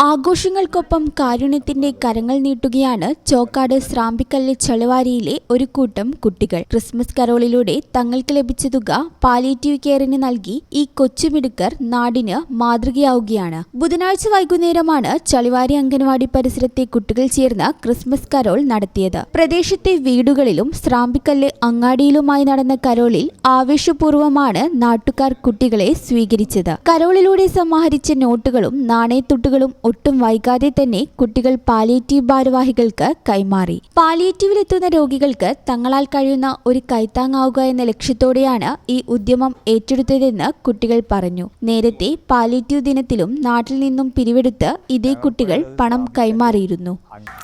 ആഘോഷങ്ങൾക്കൊപ്പം കാരുണ്യത്തിന്റെ കരങ്ങൾ നീട്ടുകയാണ് ചോക്കാട് സ്രാമ്പിക്കല്ല് ചളുവാരിയിലെ ഒരു കൂട്ടം കുട്ടികൾ. ക്രിസ്മസ് കരോളിലൂടെ തങ്ങൾക്ക് ലഭിച്ച തുക പാലിയേറ്റീവ് കെയറിന് നൽകി ഈ കൊച്ചുമിടുക്കർ നാടിന് മാതൃകയാവുകയാണ്. ബുധനാഴ്ച വൈകുന്നേരമാണ് ചളുവാരി അംഗൻവാടി പരിസരത്തെ കുട്ടികൾ ചേർന്ന് ക്രിസ്മസ് കരോൾ നടത്തിയത്. പ്രദേശത്തെ വീടുകളിലും സ്രാമ്പിക്കല്ല് അങ്ങാടിയിലുമായി നടന്ന കരോളിൽ ആവേശപൂർവ്വമാണ് നാട്ടുകാർ കുട്ടികളെ സ്വീകരിച്ചത്. കരോളിലൂടെ സമാഹരിച്ച നോട്ടുകളും നാണയത്തുട്ടുകളും ഒട്ടും വൈകാതെ തന്നെ കുട്ടികൾ പാലിയേറ്റീവ് ഭാരവാഹികൾക്ക് കൈമാറി. പാലിയേറ്റീവിലെത്തുന്ന രോഗികൾക്ക് തങ്ങളാൽ കഴിയുന്ന ഒരു കൈത്താങ്ങാവുക എന്ന ലക്ഷ്യത്തോടെയാണ് ഈ ഉദ്യമം ഏറ്റെടുത്തതെന്ന് കുട്ടികൾ പറഞ്ഞു. നേരത്തെ പാലിയേറ്റീവ് ദിനത്തിലും നാട്ടിൽ നിന്നും പിരിവെടുത്ത് ഇതേ കുട്ടികൾ പണം കൈമാറിയിരുന്നു.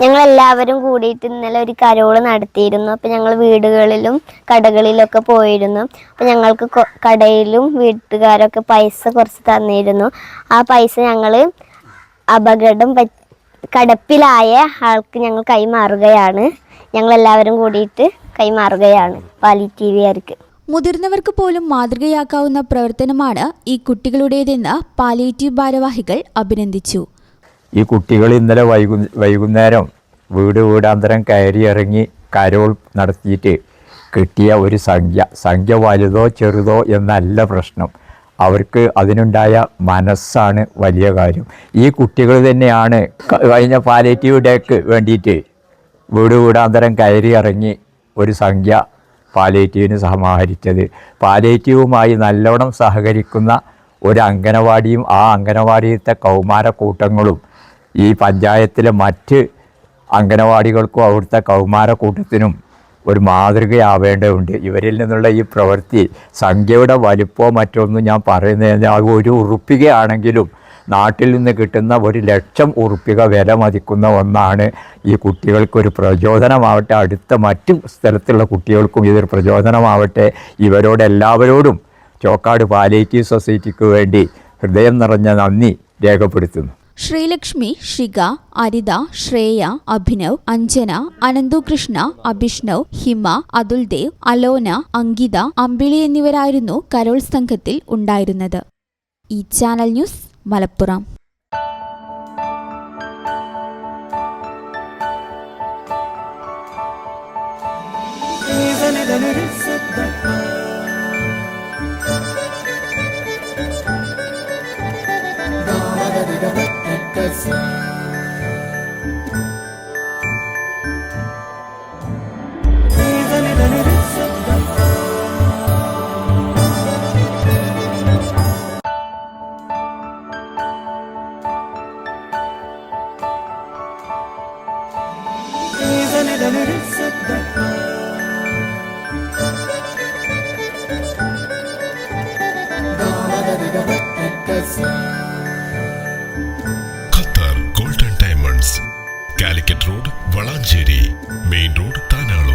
ഞങ്ങൾ എല്ലാവരും കൂടിയിട്ട് ഇന്നലെ ഒരു കരോള് നടത്തിയിരുന്നു. അപ്പം ഞങ്ങൾ വീടുകളിലും കടകളിലൊക്കെ പോയിരുന്നു. അപ്പം ഞങ്ങൾക്ക് കടയിലും വീട്ടുകാരൊക്കെ പൈസ കുറച്ച് തന്നിരുന്നു. ആ പൈസ ഞങ്ങൾ കടപ്പിലായ ആൾക്ക് ഞങ്ങൾ കൈമാറുകയാണ്. ഞങ്ങളെല്ലാവരും കൂടിയിട്ട് കൈമാറുകയാണ് പാലിയേറ്റീവുകാർക്ക്. മുതിർന്നവർക്ക് പോലും മാതൃകയാക്കാവുന്ന പ്രവർത്തനമാണ് ഈ കുട്ടികളുടേതെന്ന് പാലിയേറ്റീവ് ഭാരവാഹികൾ അഭിനന്ദിച്ചു. ഈ കുട്ടികൾ ഇന്നലെ വൈകുന്നേരം വീടാന്തരം കയറിയിറങ്ങി കരോൾ നടത്തിയിട്ട് കിട്ടിയ ഒരു സംഖ്യ വലുതോ ചെറുതോ എന്നല്ല പ്രശ്നം. അവർക്ക് അതിനുണ്ടായ മനസ്സാണ് വലിയ കാര്യം. ഈ കുട്ടികൾ തന്നെയാണ് കഴിഞ്ഞ പാലിയേറ്റീവ് ഡേക്ക് വേണ്ടിയിട്ട് വീടാന്തരം കയറി ഇറങ്ങി ഒരു സംഖ്യ പാലിയേറ്റീവിന് സമാഹരിച്ചത്. പാലിയേറ്റീവുമായി നല്ലോണം സഹകരിക്കുന്ന ഒരു അംഗനവാടിയും ആ അംഗനവാടിയിലത്തെ കൗമാരക്കൂട്ടങ്ങളും ഈ പഞ്ചായത്തിലെ മറ്റ് അംഗനവാടികൾക്കും അവിടുത്തെ കൗമാരക്കൂട്ടത്തിനും ഒരു മാതൃകയാവേണ്ടതുണ്ട്. ഇവരിൽ നിന്നുള്ള ഈ പ്രവൃത്തി സംഖ്യയുടെ വലിപ്പമോ മറ്റൊന്നും ഞാൻ പറയുന്നത് ഒരു ഉറുപ്പികയാണെങ്കിലും നാട്ടിൽ നിന്ന് കിട്ടുന്ന 1,00,000 ഉറുപ്പിക വില മതിക്കുന്ന ഒന്നാണ്. ഈ കുട്ടികൾക്കൊരു പ്രചോദനമാവട്ടെ, അടുത്ത മറ്റു സ്ഥലത്തുള്ള കുട്ടികൾക്കും ഇതൊരു പ്രചോദനമാവട്ടെ. ഇവരോടെല്ലാവരോടും ചോക്കാട് പാലിയേറ്റീവ് സൊസൈറ്റിക്ക് വേണ്ടി ഹൃദയം നിറഞ്ഞ നന്ദി രേഖപ്പെടുത്തുന്നു. ശ്രീലക്ഷ്മി, ഷിക, അരിത, ശ്രേയ, അഭിനവ്, അഞ്ജന, അനന്തുകൃഷ്ണ, അഭിഷ്ണവ്, ഹിമ, അതുൽദേവ്, അലോന, അങ്കിത, അമ്പിളി എന്നിവരായിരുന്നു കരോൾ സംഘത്തിൽ ഉണ്ടായിരുന്നത്. ഈ channel news Malappuram. Qatar golden diamonds, Calicut road, Valanchery main road, Tanalur.